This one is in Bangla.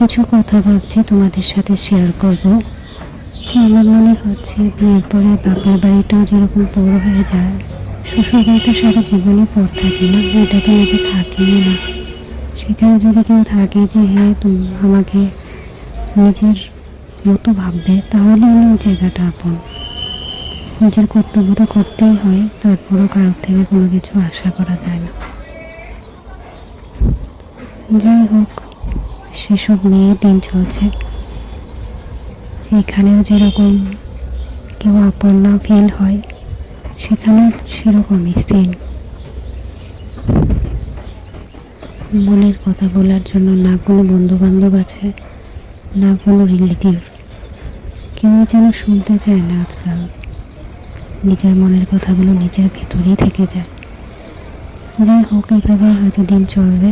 কিছু কথা ভাবছি তোমাদের সাথে শেয়ার করব। তো আমার মনে হচ্ছে বিয়ের পরে বাপের বাড়িটাও যেরকম পর হয়ে যায়, শ্বশুর বাড়িতে সারা জীবনই পর থাকে না, এটা তো নিজে থাকেই না। সেখানে যদি কেউ থাকে যে হ্যাঁ তুমি আমাকে নিজের মতো ভাববে, তাহলে আমি ওই জায়গাটা আপন। নিজের কর্তব্য তো করতেই হয়, তারপরও কারোর থেকে কোনো কিছু আশা করা যায় না। যাই হোক, সেসব নিয়ে দিন চলছে। এখানেও যেরকম কেউ আপন না ফিল হয়, সেখানে সেরকমই সেম। মনের কথা বলার জন্য না কোনো বন্ধু বান্ধব আছে, না কোনো রিলেটিভ, কেউ যেন শুনতে চায় না আজকাল। নিজের মনের কথাগুলো নিজের ভেতরেই থেকে যায়। যাই হোক, এইভাবে হয়তো দিন চলবে।